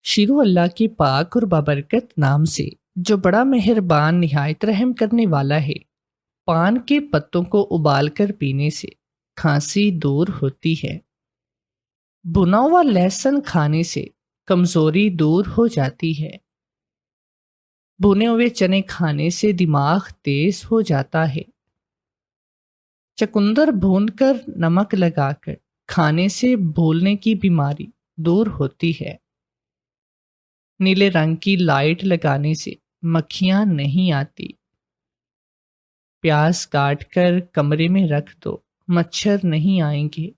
شروع اللہ کے پاک اور بابرکت نام سے جو بڑا مہربان نہایت رحم کرنے والا ہے۔ پان کے پتوں کو ابال کر پینے سے کھانسی دور ہوتی ہے۔ بھنا ہوا لہسن کھانے سے کمزوری دور ہو جاتی ہے۔ بھنے ہوئے چنے کھانے سے دماغ تیز ہو جاتا ہے۔ چقندر بھون کر نمک لگا کر کھانے سے بھولنے کی بیماری دور ہوتی ہے۔ نیلے رنگ کی لائٹ لگانے سے مکھیاں نہیں آتی۔ پیاز کاٹ کر کمرے میں رکھ دو، مچھر نہیں آئیں گے۔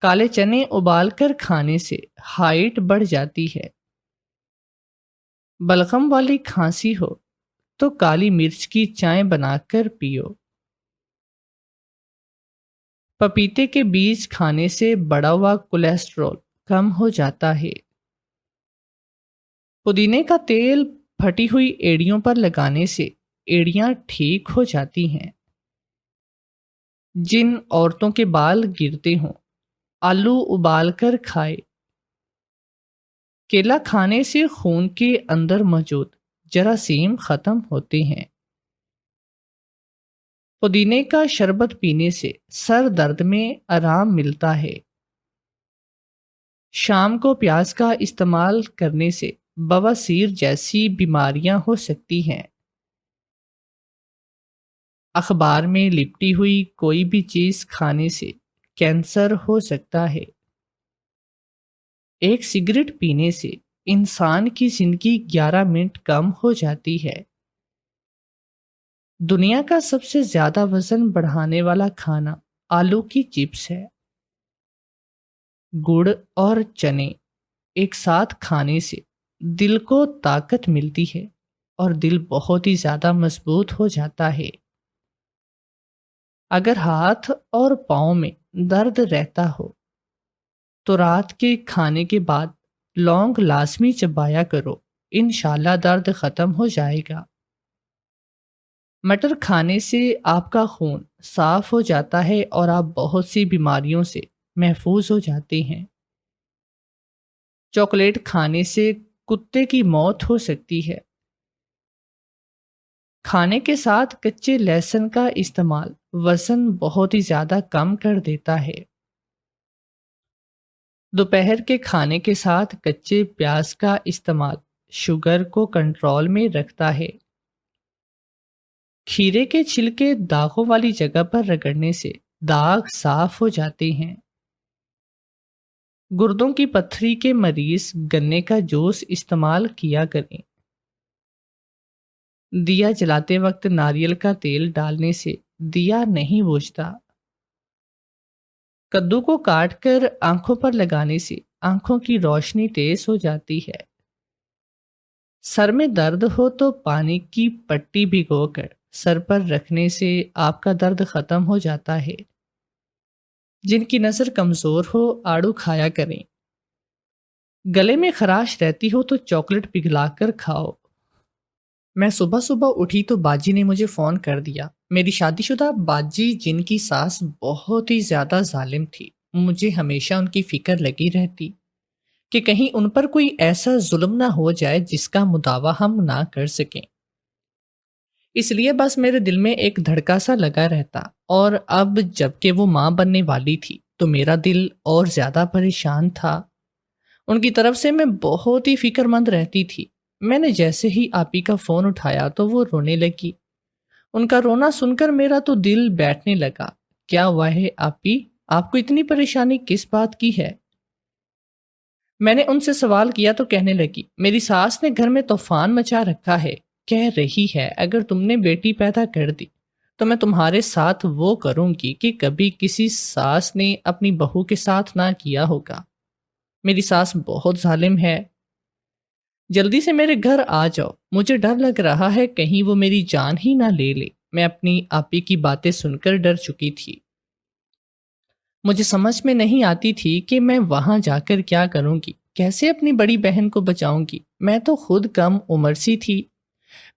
کالے چنے ابال کر کھانے سے ہائٹ بڑھ جاتی ہے۔ بلغم والی کھانسی ہو تو کالی مرچ کی چائے بنا کر پیو۔ پپیتے کے بیج کھانے سے بڑا ہوا کولیسٹرول کم ہو جاتا ہے۔ پودینے کا تیل پھٹی ہوئی ایڑیوں پر لگانے سے ایڑیاں ٹھیک ہو جاتی ہیں۔ جن عورتوں کے بال گرتے ہوں آلو ابال کر کھائے۔ کیلا کھانے سے خون کے اندر موجود جراثیم ختم ہوتے ہیں۔ پودینے کا شربت پینے سے سر درد میں آرام ملتا ہے۔ شام کو پیاز کا استعمال کرنے سے بواسیر جیسی بیماریاں ہو سکتی ہیں۔ اخبار میں لپٹی ہوئی کوئی بھی چیز کھانے سے کینسر ہو سکتا ہے۔ ایک سگریٹ پینے سے انسان کی زندگی 11 منٹ کم ہو جاتی ہے۔ دنیا کا سب سے زیادہ وزن بڑھانے والا کھانا آلو کی چپس ہے۔ گڑ اور چنے ایک ساتھ کھانے سے دل کو طاقت ملتی ہے اور دل بہت ہی زیادہ مضبوط ہو جاتا ہے۔ اگر ہاتھ اور پاؤں میں درد رہتا ہو تو رات کے کھانے کے بعد لونگ لازمی چبایا کرو، انشاءاللہ درد ختم ہو جائے گا۔ مٹر کھانے سے آپ کا خون صاف ہو جاتا ہے اور آپ بہت سی بیماریوں سے محفوظ ہو جاتے ہیں۔ چاکلیٹ کھانے سے کتے کی موت ہو سکتی ہے۔ کھانے کے ساتھ کچے لہسن کا استعمال وزن بہت ہی زیادہ کم کر دیتا ہے۔ دوپہر کے کھانے کے ساتھ کچے پیاز کا استعمال شوگر کو کنٹرول میں رکھتا ہے۔ کھیرے کے چھلکے داغوں والی جگہ پر رگڑنے سے داغ صاف ہو جاتے ہیں۔ گردوں کی پتھری کے مریض گنے کا جوس استعمال کیا کریں۔ دیا جلاتے وقت ناریل کا تیل ڈالنے سے دیا نہیں بجھتا۔ کدو کو کاٹ کر آنکھوں پر لگانے سے آنکھوں کی روشنی تیز ہو جاتی ہے۔ سر میں درد ہو تو پانی کی پٹی بھگو کر سر پر رکھنے سے آپ کا درد ختم ہو جاتا ہے۔ جن کی نظر کمزور ہو آڑو کھایا کریں۔ گلے میں خراش رہتی ہو تو چاکلیٹ پگھلا کر کھاؤ۔ میں صبح اٹھی تو باجی نے مجھے فون کر دیا۔ میری شادی شدہ باجی جن کی ساس بہت ہی زیادہ ظالم تھی، مجھے ہمیشہ ان کی فکر لگی رہتی کہ کہیں ان پر کوئی ایسا ظلم نہ ہو جائے جس کا مداوع ہم نہ کر سکیں۔ اس لیے بس میرے دل میں ایک دھڑکا سا لگا رہتا، اور اب جب کہ وہ ماں بننے والی تھی تو میرا دل اور زیادہ پریشان تھا۔ ان کی طرف سے میں بہت ہی فکر مند رہتی تھی۔ میں نے جیسے ہی آپی کا فون اٹھایا تو وہ رونے لگی۔ ان کا رونا سن کر میرا تو دل بیٹھنے لگا۔ کیا ہوا ہے آپی؟ آپ کو اتنی پریشانی کس بات کی ہے؟ میں نے ان سے سوال کیا تو کہنے لگی، میری ساس نے گھر میں طوفان مچا رکھا ہے، کہہ رہی ہے اگر تم نے بیٹی پیدا کر دی تو میں تمہارے ساتھ وہ کروں گی کہ کبھی کسی ساس نے اپنی بہو کے ساتھ نہ کیا ہوگا۔ میری ساس بہت ظالم ہے۔ جلدی سے میرے گھر آ جاؤ، مجھے ڈر لگ رہا ہے کہیں وہ میری جان ہی نہ لے لے۔ میں اپنی آپی کی باتیں سن کر ڈر چکی تھی۔ مجھے سمجھ میں نہیں آتی تھی کہ میں وہاں جا کر کیا کروں گی، کیسے اپنی بڑی بہن کو بچاؤں گی۔ میں تو خود کم عمر سی تھی،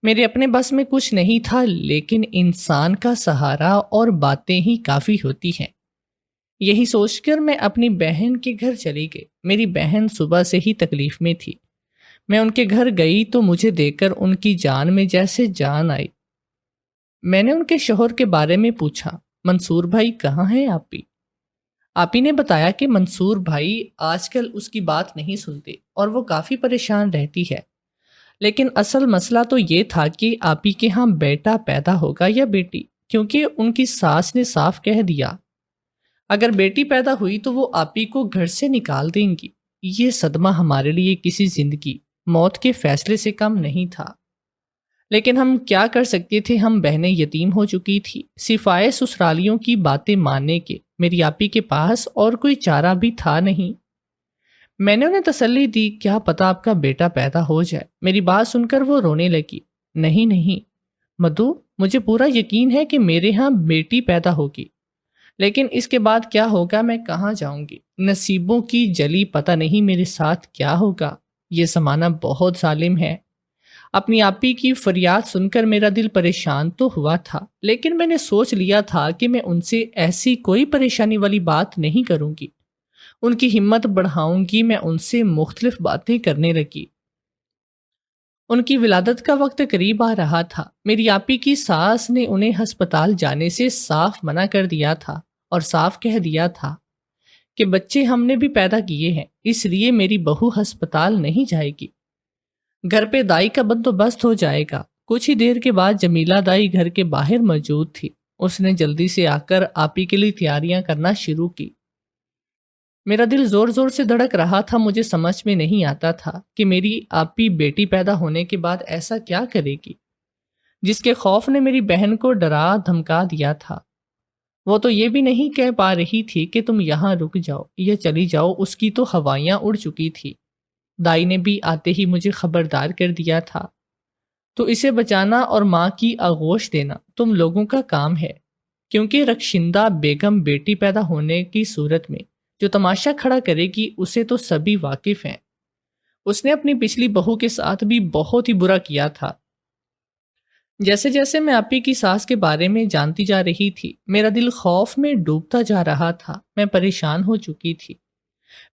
میرے اپنے بس میں کچھ نہیں تھا، لیکن انسان کا سہارا اور باتیں ہی کافی ہوتی ہیں۔ یہی سوچ کر میں اپنی بہن کے گھر چلی گئی۔ میری بہن صبح سے ہی تکلیف میں تھی۔ میں ان کے گھر گئی تو مجھے دیکھ کر ان کی جان میں جیسے جان آئی۔ میں نے ان کے شوہر کے بارے میں پوچھا، منصور بھائی کہاں ہیں آپی؟ آپی نے بتایا کہ منصور بھائی آج کل اس کی بات نہیں سنتے اور وہ کافی پریشان رہتی ہے، لیکن اصل مسئلہ تو یہ تھا کہ آپی کے ہاں بیٹا پیدا ہوگا یا بیٹی، کیونکہ ان کی ساس نے صاف کہہ دیا اگر بیٹی پیدا ہوئی تو وہ آپی کو گھر سے نکال دیں گی۔ یہ صدمہ ہمارے لیے کسی زندگی موت کے فیصلے سے کم نہیں تھا، لیکن ہم کیا کر سکتے تھے؟ ہم بہنیں یتیم ہو چکی تھی، سفائے سسرالیوں کی باتیں ماننے کے میری آپی کے پاس اور کوئی چارہ بھی تھا نہیں۔ میں نے انہیں تسلی دی، کیا پتا آپ کا بیٹا پیدا ہو جائے۔ میری بات سن کر وہ رونے لگی، نہیں نہیں مدھو، مجھے پورا یقین ہے کہ میرے ہاں بیٹی پیدا ہوگی، لیکن اس کے بعد کیا ہوگا؟ میں کہاں جاؤں گی؟ نصیبوں کی جلی، پتہ نہیں میرے ساتھ کیا ہوگا۔ یہ زمانہ بہت ظالم ہے۔ اپنی آپی کی فریاد سن کر میرا دل پریشان تو ہوا تھا، لیکن میں نے سوچ لیا تھا کہ میں ان سے ایسی کوئی پریشانی والی بات نہیں کروں گی، ان کی ہمت بڑھاؤں گی۔ میں ان سے مختلف باتیں کرنے لگی۔ ان کی ولادت کا وقت قریب آ رہا تھا۔ میری آپی کی ساس نے انہیں ہسپتال جانے سے صاف منع کر دیا تھا اور صاف کہہ دیا تھا کہ بچے ہم نے بھی پیدا کیے ہیں، اس لیے میری بہو ہسپتال نہیں جائے گی، گھر پہ دائی کا بندوبست ہو جائے گا۔ کچھ ہی دیر کے بعد جمیلہ دائی گھر کے باہر موجود تھی۔ اس نے جلدی سے آ کر آپی کے لیے تیاریاں کرنا شروع کی۔ میرا دل زور زور سے دھڑک رہا تھا۔ مجھے سمجھ میں نہیں آتا تھا کہ میری آپی بیٹی پیدا ہونے کے بعد ایسا کیا کرے گی جس کے خوف نے میری بہن کو ڈرا دھمکا دیا تھا۔ وہ تو یہ بھی نہیں کہہ پا رہی تھی کہ تم یہاں رک جاؤ یا چلی جاؤ، اس کی تو ہوائیاں اڑ چکی تھی۔ دائی نے بھی آتے ہی مجھے خبردار کر دیا تھا، تو اسے بچانا اور ماں کی آغوش دینا تم لوگوں کا کام ہے، کیونکہ رخشندہ بیگم بیٹی پیدا ہونے کی صورت میں جو تماشا کھڑا کرے گی اسے تو سبھی واقف ہیں۔ اس نے اپنی پچھلی بہو کے ساتھ بھی بہت ہی برا کیا تھا۔ جیسے جیسے میں آپی کی ساس کے بارے میں جانتی جا رہی تھی، میرا دل خوف میں ڈوبتا جا رہا تھا۔ میں پریشان ہو چکی تھی۔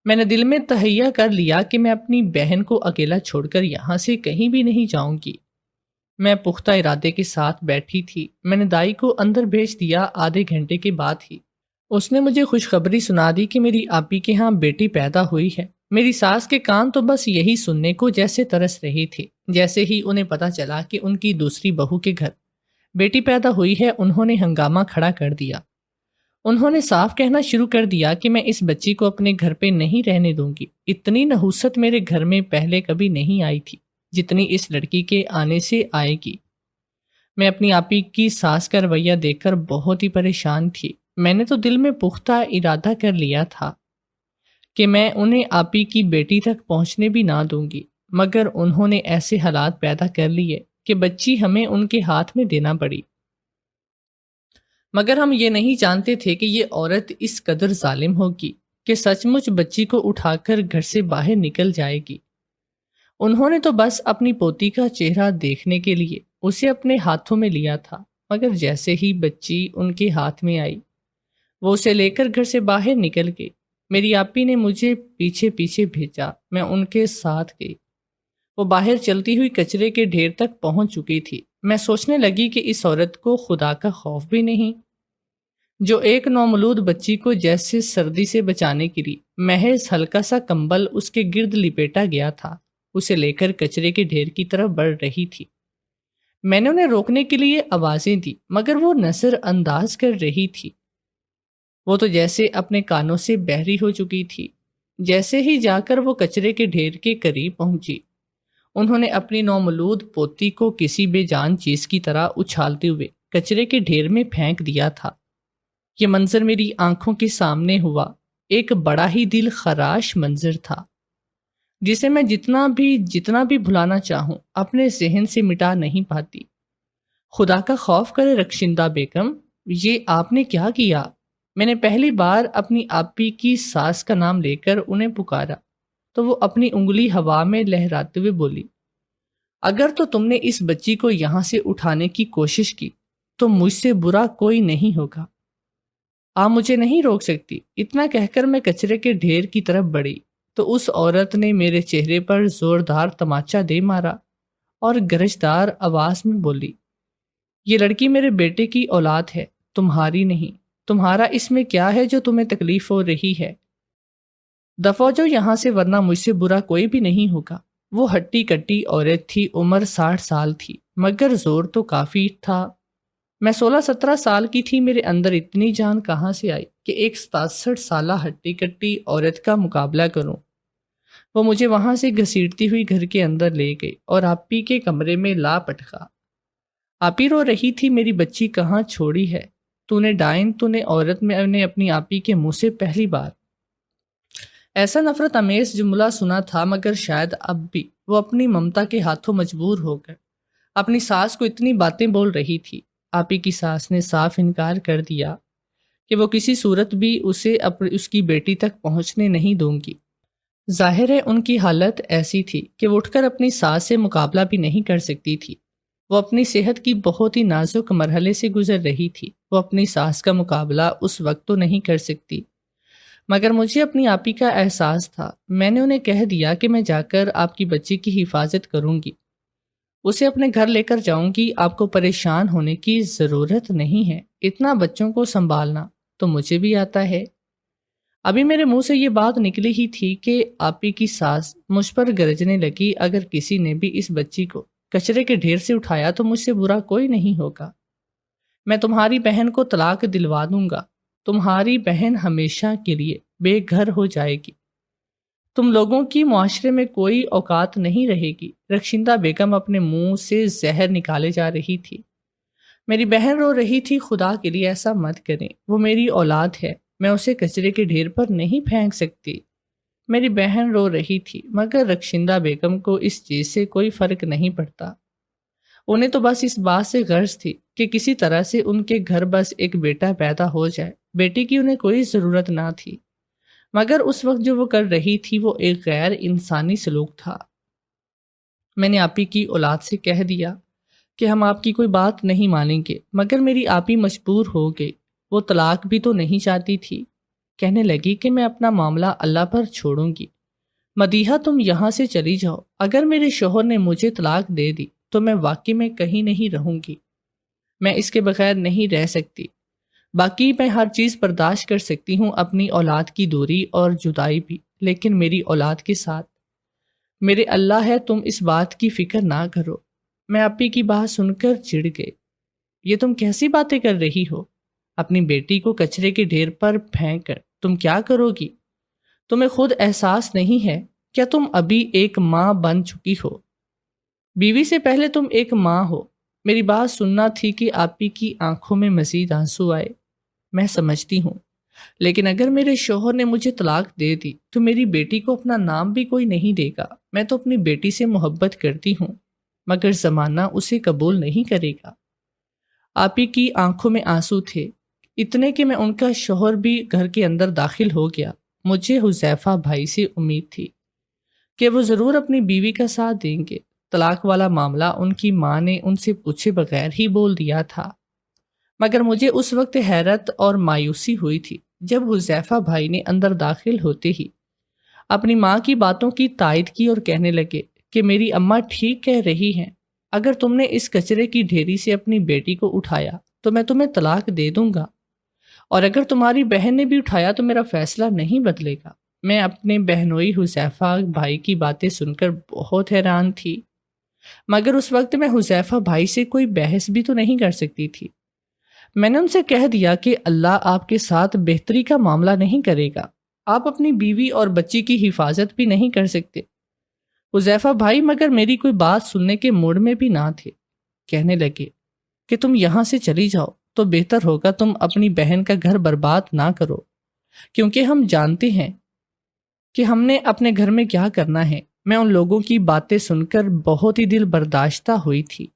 میں نے دل میں تہیہ کر لیا کہ میں اپنی بہن کو اکیلا چھوڑ کر یہاں سے کہیں بھی نہیں جاؤں گی۔ میں پختہ ارادے کے ساتھ بیٹھی تھی۔ میں نے دائی کو اندر بھیج دیا۔ آدھے گھنٹے کے بعد ہی اس نے مجھے خوشخبری سنا دی کہ میری آپی کے ہاں بیٹی پیدا ہوئی ہے۔ میری ساس کے کان تو بس یہی سننے کو جیسے ترس رہے تھے۔ جیسے ہی انہیں پتا چلا کہ ان کی دوسری بہو کے گھر بیٹی پیدا ہوئی ہے، انہوں نے ہنگامہ کھڑا کر دیا۔ انہوں نے صاف کہنا شروع کر دیا کہ میں اس بچی کو اپنے گھر پہ نہیں رہنے دوں گی۔ اتنی نحوست میرے گھر میں پہلے کبھی نہیں آئی تھی جتنی اس لڑکی کے آنے سے آئے گی۔ میں اپنی آپی کی ساس کا رویہ دیکھ کر بہت ہی پریشان تھی۔ میں نے تو دل میں پختہ ارادہ کر لیا تھا کہ میں انہیں آپی کی بیٹی تک پہنچنے بھی نہ دوں گی، مگر انہوں نے ایسے حالات پیدا کر لیے کہ بچی ہمیں ان کے ہاتھ میں دینا پڑی۔ مگر ہم یہ نہیں جانتے تھے کہ یہ عورت اس قدر ظالم ہوگی کہ سچ مچ بچی کو اٹھا کر گھر سے باہر نکل جائے گی۔ انہوں نے تو بس اپنی پوتی کا چہرہ دیکھنے کے لیے اسے اپنے ہاتھوں میں لیا تھا، مگر جیسے ہی بچی ان کے ہاتھ میں آئی وہ اسے لے کر گھر سے باہر نکل گئی۔ میری آپی نے مجھے پیچھے پیچھے بھیجا، میں ان کے ساتھ گئی۔ وہ باہر چلتی ہوئی کچرے کے ڈھیر تک پہنچ چکی تھی۔ میں سوچنے لگی کہ اس عورت کو خدا کا خوف بھی نہیں، جو ایک نومولود بچی کو جیسے سردی سے بچانے کے لیے محض ہلکا سا کمبل اس کے گرد لپیٹا گیا تھا، اسے لے کر کچرے کے ڈھیر کی طرف بڑھ رہی تھی۔ میں نے انہیں روکنے کے لیے آوازیں دی، مگر وہ نظر انداز کر رہی تھی۔ وہ تو جیسے اپنے کانوں سے بہری ہو چکی تھی۔ جیسے ہی جا کر وہ کچرے کے ڈھیر کے قریب پہنچی، انہوں نے اپنی نومولود پوتی کو کسی بے جان چیز کی طرح اچھالتے ہوئے کچرے کے ڈھیر میں پھینک دیا تھا۔ یہ منظر میری آنکھوں کے سامنے ہوا۔ ایک بڑا ہی دل خراش منظر تھا جسے میں جتنا بھی بھلانا چاہوں اپنے ذہن سے مٹا نہیں پاتی۔ خدا کا خوف کرے رخشندہ بیگم، یہ آپ نے کیا کیا؟ میں نے پہلی بار اپنی آپی کی ساس کا نام لے کر انہیں پکارا تو وہ اپنی انگلی ہوا میں لہراتے ہوئے بولی، اگر تو تم نے اس بچی کو یہاں سے اٹھانے کی کوشش کی تو مجھ سے برا کوئی نہیں ہوگا۔ آپ مجھے نہیں روک سکتی۔ اتنا کہہ کر میں کچرے کے ڈھیر کی طرف بڑھی تو اس عورت نے میرے چہرے پر زوردار تماچا دے مارا اور گرجدار آواز میں بولی، یہ لڑکی میرے بیٹے کی اولاد ہے، تمہاری نہیں۔ تمہارا اس میں کیا ہے جو تمہیں تکلیف ہو رہی ہے؟ دفعہ جو یہاں سے، ورنہ مجھ سے برا کوئی بھی نہیں ہوگا۔ وہ ہٹی کٹی عورت تھی، عمر 60 سال تھی، مگر زور تو کافی تھا۔ میں 16-17 سال کی تھی، میرے اندر اتنی جان کہاں سے آئی کہ ایک 67 سالہ ہٹی کٹی عورت کا مقابلہ کروں۔ وہ مجھے وہاں سے گھسیٹتی ہوئی گھر کے اندر لے گئی اور آپی کے کمرے میں لا پٹکا۔ آپی رو رہی تھی، میری بچی کہاں چھوڑی ہے؟ تو نے ڈائن، تو نے عورت میں نے اپنی آپی کے منہ سے پہلی بار ایسا نفرت امیز جملہ سنا تھا، مگر شاید اب بھی وہ اپنی ممتا کے ہاتھوں مجبور ہو کر اپنی ساس کو اتنی باتیں بول رہی تھی۔ آپی کی ساس نے صاف انکار کر دیا کہ وہ کسی صورت بھی اسے اس کی بیٹی تک پہنچنے نہیں دوں گی۔ ظاہر ہے ان کی حالت ایسی تھی کہ وہ اٹھ کر اپنی ساس سے مقابلہ بھی نہیں کر سکتی تھی۔ وہ اپنی صحت کی بہت ہی نازک مرحلے سے گزر رہی تھی۔ وہ اپنی ساس کا مقابلہ اس وقت تو نہیں کر سکتی، مگر مجھے اپنی آپی کا احساس تھا۔ میں نے انہیں کہہ دیا کہ میں جا کر آپ کی بچی کی حفاظت کروں گی، اسے اپنے گھر لے کر جاؤں گی، آپ کو پریشان ہونے کی ضرورت نہیں ہے، اتنا بچوں کو سنبھالنا تو مجھے بھی آتا ہے۔ ابھی میرے منہ سے یہ بات نکلی ہی تھی کہ آپی کی ساس مجھ پر گرجنے لگی، اگر کسی نے بھی اس بچی کو کچرے کے ڈھیر سے اٹھایا تو مجھ سے برا کوئی نہیں ہوگا۔ میں تمہاری بہن کو طلاق دلوا دوں گا، تمہاری بہن ہمیشہ کے لیے بے گھر ہو جائے گی، تم لوگوں کی معاشرے میں کوئی اوقات نہیں رہے گی۔ رخشندہ بیگم اپنے منہ سے زہر نکالے جا رہی تھی۔ میری بہن رو رہی تھی، خدا کے لیے ایسا مت کریں، وہ میری اولاد ہے، میں اسے کچرے کے ڈھیر پر نہیں پھینک سکتی۔ میری بہن رو رہی تھی، مگر رخشندہ بیگم کو اس چیز سے کوئی فرق نہیں پڑتا۔ انہیں تو بس اس بات سے غرض تھی کہ کسی طرح سے ان کے گھر بس ایک بیٹا پیدا ہو جائے۔ بیٹی کی انہیں کوئی ضرورت نہ تھی، مگر اس وقت جو وہ کر رہی تھی وہ ایک غیر انسانی سلوک تھا۔ میں نے آپی کی اولاد سے کہہ دیا کہ ہم آپ کی کوئی بات نہیں مانیں گے، مگر میری آپی مجبور ہو گئی، وہ طلاق بھی تو نہیں چاہتی تھی۔ کہنے لگی کہ میں اپنا معاملہ اللہ پر چھوڑوں گی، مدیحہ تم یہاں سے چلی جاؤ، اگر میرے شوہر نے مجھے طلاق دے دی تو میں واقعی میں کہیں نہیں رہوں گی، میں اس کے بغیر نہیں رہ سکتی۔ باقی میں ہر چیز برداشت کر سکتی ہوں، اپنی اولاد کی دوری اور جدائی بھی، لیکن میری اولاد کے ساتھ میرے اللہ ہے، تم اس بات کی فکر نہ کرو۔ میں آپی کی بات سن کر چڑ گئی۔ یہ تم کیسی باتیں کر رہی ہو؟ اپنی بیٹی کو کچرے کے ڈھیر پر پھینک کر تم کیا کرو گی؟ تمہیں خود احساس نہیں ہے؟ کیا تم ابھی ایک ماں بن چکی ہو؟ بیوی سے پہلے تم ایک ماں ہو۔ میری بات سننا تھی کہ آپی کی آنکھوں میں مزید آنسو آئے۔ میں سمجھتی ہوں، لیکن اگر میرے شوہر نے مجھے طلاق دے دی تو میری بیٹی کو اپنا نام بھی کوئی نہیں دے گا۔ میں تو اپنی بیٹی سے محبت کرتی ہوں، مگر زمانہ اسے قبول نہیں کرے گا۔ آپی کی آنکھوں میں آنسو تھے، اتنے کہ میں ان کا شوہر بھی گھر کے اندر داخل ہو گیا۔ مجھے حذیفہ بھائی سے امید تھی کہ وہ ضرور اپنی بیوی کا ساتھ دیں گے۔ طلاق والا معاملہ ان کی ماں نے ان سے پوچھے بغیر ہی بول دیا تھا، مگر مجھے اس وقت حیرت اور مایوسی ہوئی تھی جب حذیفہ بھائی نے اندر داخل ہوتے ہی اپنی ماں کی باتوں کی تائید کی اور کہنے لگے کہ میری اماں ٹھیک کہہ رہی ہیں، اگر تم نے اس کچرے کی ڈھیری سے اپنی بیٹی کو اٹھایا تو میں تمہیں طلاق دے دوں گا، اور اگر تمہاری بہن نے بھی اٹھایا تو میرا فیصلہ نہیں بدلے گا۔ میں اپنے بہنوئی حذیفہ بھائی کی باتیں سن کر بہت حیران تھی، مگر اس وقت میں حذیفہ بھائی سے کوئی بحث بھی تو نہیں کر سکتی تھی۔ میں نے ان سے کہہ دیا کہ اللہ آپ کے ساتھ بہتری کا معاملہ نہیں کرے گا، آپ اپنی بیوی اور بچی کی حفاظت بھی نہیں کر سکتے۔ حذیفہ بھائی مگر میری کوئی بات سننے کے موڈ میں بھی نہ تھے، کہنے لگے کہ تم یہاں سے چلی جاؤ تو بہتر ہوگا، تم اپنی بہن کا گھر برباد نہ کرو، کیونکہ ہم جانتے ہیں کہ ہم نے اپنے گھر میں کیا کرنا ہے۔ میں ان لوگوں کی باتیں سن کر بہت ہی دل برداشتہ ہوئی تھی۔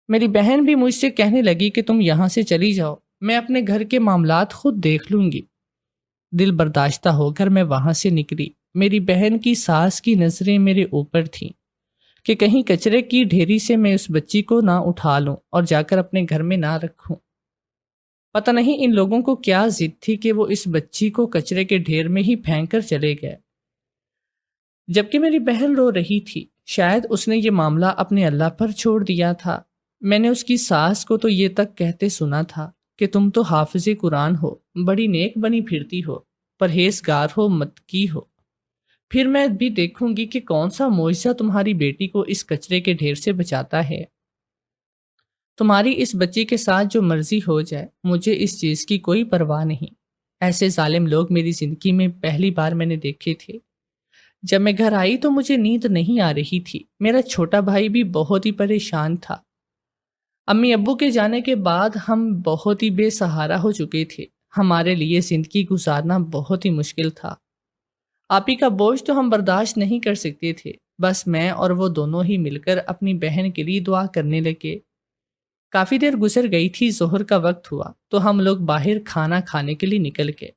میری بہن بھی مجھ سے کہنے لگی کہ تم یہاں سے چلی جاؤ، میں اپنے گھر کے معاملات خود دیکھ لوں گی۔ دل برداشتہ ہو کر میں وہاں سے نکلی۔ میری بہن کی ساس کی نظریں میرے اوپر تھیں کہ کہیں کچرے کی ڈھیری سے میں اس بچی کو نہ اٹھا لوں اور جا کر اپنے گھر میں نہ رکھوں۔ پتہ نہیں ان لوگوں کو کیا ضد تھی کہ وہ اس بچی کو کچرے کے ڈھیر میں ہی پھینک کر چلے گئے، جبکہ میری بہن رو رہی تھی۔ شاید اس نے یہ معاملہ اپنے اللہ پر چھوڑ دیا تھا۔ میں نے اس کی ساس کو تو یہ تک کہتے سنا تھا کہ تم تو حافظ قرآن ہو، بڑی نیک بنی پھرتی ہو، پرہیزگار ہو، متقی ہو، پھر میں بھی دیکھوں گی کہ کون سا معجزہ تمہاری بیٹی کو اس کچرے کے ڈھیر سے بچاتا ہے۔ تمہاری اس بچی کے ساتھ جو مرضی ہو جائے، مجھے اس چیز کی کوئی پرواہ نہیں۔ ایسے ظالم لوگ میری زندگی میں پہلی بار میں نے دیکھے تھے۔ جب میں گھر آئی تو مجھے نیند نہیں آ رہی تھی۔ میرا چھوٹا بھائی بھی بہت ہی پریشان تھا۔ امی ابو کے جانے کے بعد ہم بہت ہی بے سہارا ہو چکے تھے۔ ہمارے لیے زندگی گزارنا بہت ہی مشکل تھا۔ آپی کا بوجھ تو ہم برداشت نہیں کر سکتے تھے۔ بس میں اور وہ دونوں ہی مل کر اپنی بہن کے لیے دعا کرنے لگے۔ کافی دیر گزر گئی تھی، ظہر کا وقت ہوا تو ہم لوگ باہر کھانا کھانے کے لیے نکل گئے۔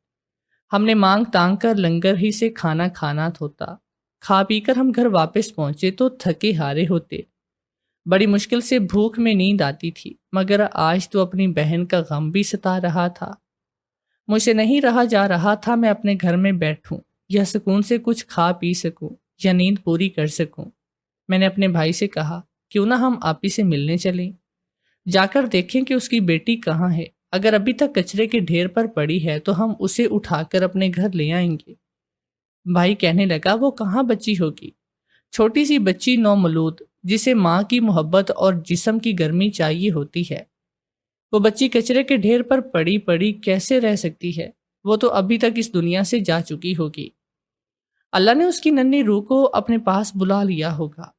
ہم نے مانگ تانگ کر لنگر ہی سے کھانا کھانا ہوتا۔ کھا پی کر ہم گھر واپس پہنچے تو تھکے ہارے ہوتے۔ بڑی مشکل سے بھوک میں نیند آتی تھی، مگر آج تو اپنی بہن کا غم بھی ستا رہا تھا۔ مجھ سے نہیں رہا جا رہا تھا میں اپنے گھر میں بیٹھوں یا سکون سے کچھ کھا پی سکوں یا نیند پوری کر سکوں۔ میں نے اپنے بھائی سے کہا، کیوں نہ ہم آپی سے ملنے چلیں، جا کر دیکھیں کہ اس کی بیٹی کہاں ہے۔ اگر ابھی تک کچرے کے ڈھیر پر پڑی ہے تو ہم اسے اٹھا کر اپنے گھر لے آئیں گے۔ بھائی کہنے لگا، وہ کہاں بچی ہوگی؟ چھوٹی سی بچی نومولود، جسے ماں کی محبت اور جسم کی گرمی چاہیے ہوتی ہے، وہ بچی کچرے کے ڈھیر پر پڑی پڑی کیسے رہ سکتی ہے؟ وہ تو ابھی تک اس دنیا سے جا چکی ہوگی۔ اللہ نے اس کی ننھی روح کو اپنے پاس بلا لیا ہوگا۔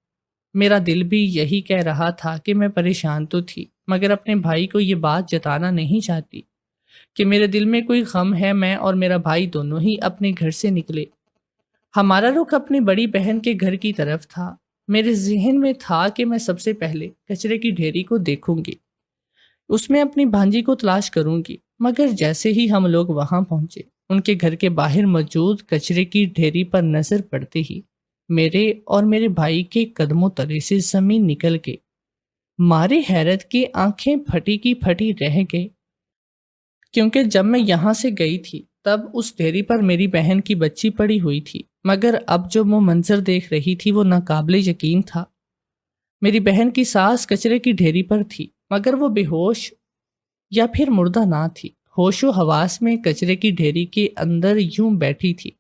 میرا دل بھی یہی کہہ رہا تھا کہ میں پریشان تو تھی، مگر اپنے بھائی کو یہ بات جتانا نہیں چاہتی کہ میرے دل میں کوئی غم ہے۔ میں اور میرا بھائی دونوں ہی اپنے گھر سے نکلے۔ ہمارا رخ اپنی بڑی بہن کے گھر کی طرف تھا۔ میرے ذہن میں تھا کہ میں سب سے پہلے کچرے کی ڈھیری کو دیکھوں گی، اس میں اپنی بھانجی کو تلاش کروں گی۔ مگر جیسے ہی ہم لوگ وہاں پہنچے، ان کے گھر کے باہر موجود کچرے کی ڈھیری پر نظر پڑتے ہی میرے اور میرے بھائی کے قدموں تلے سے زمین نکل گئی۔ مارے حیرت کی آنکھیں پھٹی کی پھٹی رہ گئی، کیونکہ جب میں یہاں سے گئی تھی تب اس ڈھیری پر میری بہن کی بچی پڑی ہوئی تھی، مگر اب جو وہ منظر دیکھ رہی تھی وہ ناقابل یقین تھا۔ میری بہن کی ساس کچرے کی ڈھیری پر تھی، مگر وہ بے ہوش یا پھر مردہ نہ تھی۔ ہوش و حواس میں کچرے کی ڈھیری کے اندر یوں بیٹھی تھی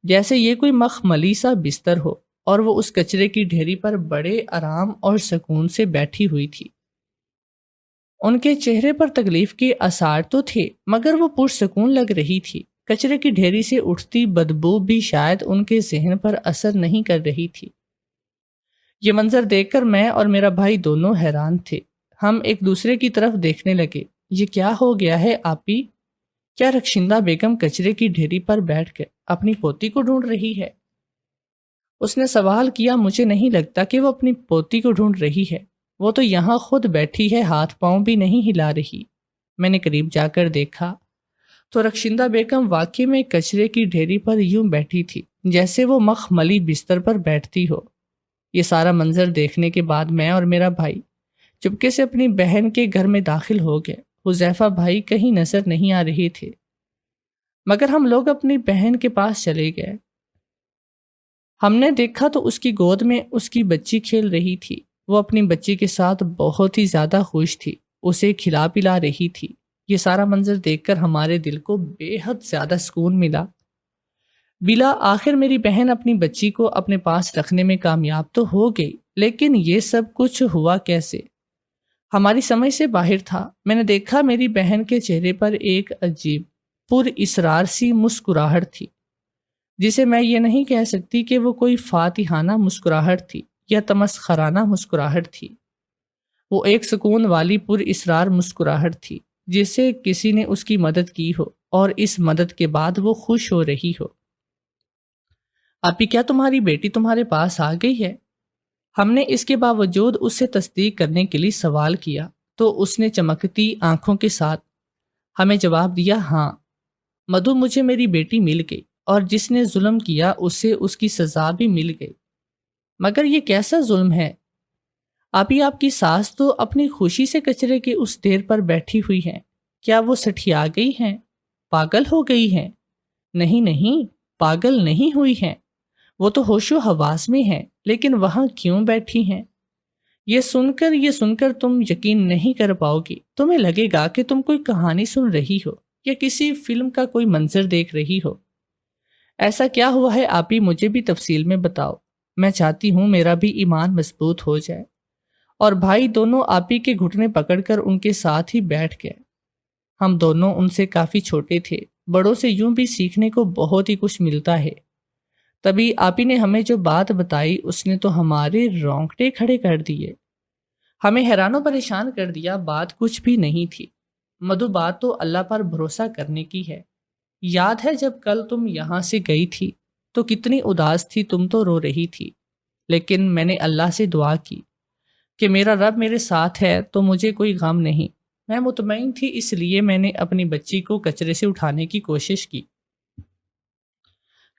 جیسے یہ کوئی مخملی سا بستر ہو، اور وہ اس کچرے کی ڈھیری پر بڑے آرام اور سکون سے بیٹھی ہوئی تھی۔ ان کے چہرے پر تکلیف کے آثار تو تھے، مگر وہ پرسکون لگ رہی تھی۔ کچرے کی ڈھیری سے اٹھتی بدبو بھی شاید ان کے ذہن پر اثر نہیں کر رہی تھی۔ یہ منظر دیکھ کر میں اور میرا بھائی دونوں حیران تھے۔ ہم ایک دوسرے کی طرف دیکھنے لگے۔ یہ کیا ہو گیا ہے آپی؟ کیا رخشندہ بیگم کچرے کی ڈھیری پر بیٹھ کر اپنی پوتی کو ڈھونڈ رہی ہے؟ اس نے سوال کیا۔ مجھے نہیں لگتا کہ وہ اپنی پوتی کو ڈھونڈ رہی ہے، وہ تو یہاں خود بیٹھی ہے، ہاتھ پاؤں بھی نہیں ہلا رہی۔ میں نے قریب جا کر دیکھا تو رخشندہ بیگم واقعی میں کچرے کی ڈھیری پر یوں بیٹھی تھی جیسے وہ مخملی بستر پر بیٹھتی ہو۔ یہ سارا منظر دیکھنے کے بعد میں اور میرا بھائی چپکے سے اپنی بہن کے گھر میں داخل ہو گئے۔ حذیفہ بھائی کہیں نظر نہیں آ رہے تھے، مگر ہم لوگ اپنی بہن کے پاس چلے گئے۔ ہم نے دیکھا تو اس کی گود میں اس کی بچی کھیل رہی تھی۔ وہ اپنی بچی کے ساتھ بہت ہی زیادہ خوش تھی، اسے کھلا پلا رہی تھی۔ یہ سارا منظر دیکھ کر ہمارے دل کو بے حد زیادہ سکون ملا۔ بلا آخر میری بہن اپنی بچی کو اپنے پاس رکھنے میں کامیاب تو ہو گئی، لیکن یہ سب کچھ ہوا کیسے؟ ہماری سمجھ سے باہر تھا۔ میں نے دیکھا میری بہن کے چہرے پر ایک عجیب پر اسرار سی مسکراہٹ تھی، جسے میں یہ نہیں کہہ سکتی کہ وہ کوئی فاتحانہ مسکراہٹ تھی یا تمسخرانہ مسکراہٹ تھی۔ وہ ایک سکون والی پر اسرار مسکراہٹ تھی، جسے کسی نے اس کی مدد کی ہو اور اس مدد کے بعد وہ خوش ہو رہی ہو۔ آپی، کیا تمہاری بیٹی تمہارے پاس آ گئی ہے؟ ہم نے اس کے باوجود اس سے تصدیق کرنے کے لیے سوال کیا تو اس نے چمکتی آنکھوں کے ساتھ ہمیں جواب دیا، ہاں مدھو، مجھے میری بیٹی مل گئی، اور جس نے ظلم کیا اسے اس کی سزا بھی مل گئی۔ مگر یہ کیسا ظلم ہے آپی؟ آپ کی ساس تو اپنی خوشی سے کچرے کے اس ڈھیر پر بیٹھی ہوئی ہے، کیا وہ سٹھیا گئی ہیں؟ پاگل ہو گئی ہیں؟ نہیں نہیں، پاگل نہیں ہوئی ہیں، وہ تو ہوش و حواس میں ہیں، لیکن وہاں کیوں بیٹھی ہیں؟ یہ سن کر تم یقین نہیں کر پاؤ گی۔ تمہیں لگے گا کہ تم کوئی کہانی سن رہی ہو یا کسی فلم کا کوئی منظر دیکھ رہی ہو۔ ایسا کیا ہوا ہے آپ ہی مجھے بھی تفصیل میں بتاؤ، میں چاہتی ہوں میرا بھی ایمان مضبوط ہو جائے۔ اور بھائی دونوں آپی کے گھٹنے پکڑ کر ان کے ساتھ ہی بیٹھ گئے۔ ہم دونوں ان سے کافی چھوٹے تھے، بڑوں سے یوں بھی سیکھنے کو بہت ہی کچھ ملتا ہے۔ تبھی آپی نے ہمیں جو بات بتائی اس نے تو ہمارے رونگٹے کھڑے کر دیے، ہمیں حیران و پریشان کر دیا۔ بات کچھ بھی نہیں تھی مدھو، بات تو اللہ پر بھروسہ کرنے کی ہے۔ یاد ہے جب کل تم یہاں سے گئی تھی تو کتنی اداس تھی، تم تو رو رہی تھی، لیکن میں نے اللہ سے دعا کی کہ میرا رب میرے ساتھ ہے تو مجھے کوئی غم نہیں۔ میں مطمئن تھی، اس لیے میں نے اپنی بچی کو کچرے سے اٹھانے کی کوشش کی،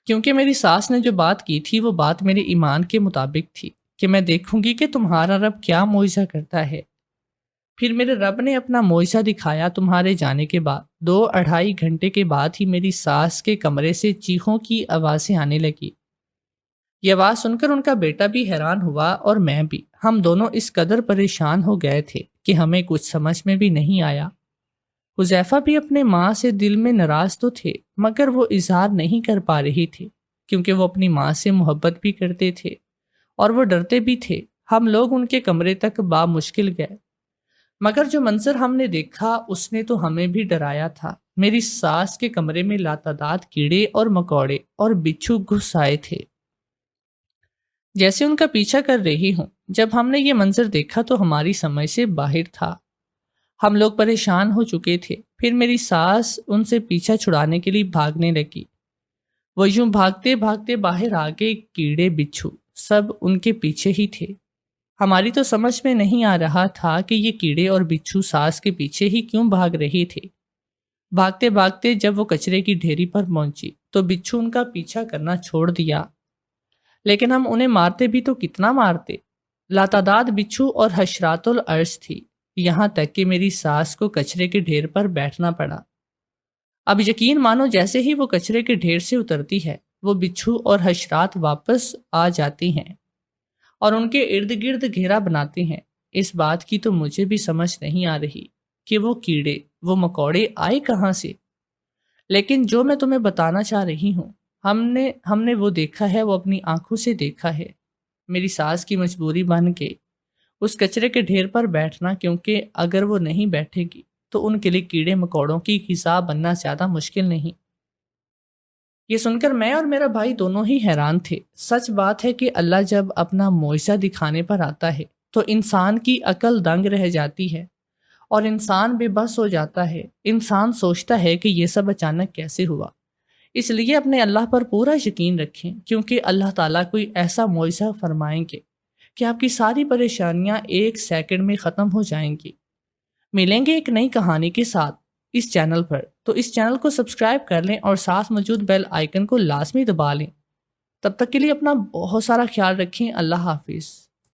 کیونکہ میری ساس نے جو بات کی تھی وہ بات میرے ایمان کے مطابق تھی کہ میں دیکھوں گی کہ تمہارا رب کیا معجزہ کرتا ہے۔ پھر میرے رب نے اپنا معجزہ دکھایا۔ تمہارے جانے کے بعد 2-2.5 گھنٹے کے بعد ہی میری ساس کے کمرے سے چیخوں کی آوازیں آنے لگی۔ یہ آواز سن کر ان کا بیٹا بھی حیران ہوا اور میں بھی۔ ہم دونوں اس قدر پریشان ہو گئے تھے کہ ہمیں کچھ سمجھ میں بھی نہیں آیا۔ حذیفہ بھی اپنے ماں سے دل میں ناراض تو تھے، مگر وہ اظہار نہیں کر پا رہی تھی، کیونکہ وہ اپنی ماں سے محبت بھی کرتے تھے اور وہ ڈرتے بھی تھے۔ ہم لوگ ان کے کمرے تک بامشکل گئے، مگر جو منظر ہم نے دیکھا اس نے تو ہمیں بھی ڈرایا تھا۔ میری ساس کے کمرے میں لاتعداد کیڑے اور مکوڑے اور بچھو گھس آئے تھے، جیسے ان کا پیچھا کر رہی ہوں۔ جب ہم نے یہ منظر دیکھا تو ہماری سمجھ سے باہر تھا، ہم لوگ پریشان ہو چکے تھے۔ پھر میری ساس ان سے پیچھا چھڑانے کے لیے بھاگنے لگی۔ وہ یوں بھاگتے بھاگتے باہر آ گئے، کیڑے بچھو سب ان کے پیچھے ہی تھے۔ ہماری تو سمجھ میں نہیں آ رہا تھا کہ یہ کیڑے اور بچھو ساس کے پیچھے ہی کیوں بھاگ رہے تھے۔ بھاگتے بھاگتے جب وہ کچرے کی ڈھیری پر پہنچی تو بچھو ان کا پیچھا کرنا چھوڑ دیا، لیکن ہم انہیں مارتے بھی تو کتنا مارتے۔ لاتعداد بچھو اور حشرات الارض تھی، یہاں تک کہ میری ساس کو کچرے کے ڈھیر پر بیٹھنا پڑا۔ اب یقین مانو جیسے ہی وہ کچرے کے ڈھیر سے اترتی ہے، وہ بچھو اور حشرات واپس آ جاتی ہیں اور ان کے ارد گرد گھیرا بناتے ہیں۔ اس بات کی تو مجھے بھی سمجھ نہیں آ رہی کہ وہ کیڑے، وہ مکوڑے آئے کہاں سے، لیکن جو میں تمہیں بتانا چاہ رہی ہوں، ہم نے وہ دیکھا ہے، وہ اپنی آنکھوں سے دیکھا ہے۔ میری ساس کی مجبوری بن کے اس کچرے کے ڈھیر پر بیٹھنا، کیونکہ اگر وہ نہیں بیٹھے گی تو ان کے لیے کیڑے مکوڑوں کی غذا بننا زیادہ مشکل نہیں۔ یہ سن کر میں اور میرا بھائی دونوں ہی حیران تھے۔ سچ بات ہے کہ اللہ جب اپنا معجزہ دکھانے پر آتا ہے تو انسان کی عقل دنگ رہ جاتی ہے اور انسان بے بس ہو جاتا ہے۔ انسان سوچتا ہے کہ یہ سب اچانک کیسے ہوا۔ اس لیے اپنے اللہ پر پورا یقین رکھیں، کیونکہ اللہ تعالیٰ کوئی ایسا معجزہ فرمائیں گے کہ آپ کی ساری پریشانیاں 1 سیکنڈ میں ختم ہو جائیں گی۔ ملیں گے ایک نئی کہانی کے ساتھ اس چینل پر، تو اس چینل کو سبسکرائب کر لیں اور ساتھ موجود بیل آئیکن کو لازمی دبا لیں۔ تب تک کے لیے اپنا بہت سارا خیال رکھیں۔ اللہ حافظ۔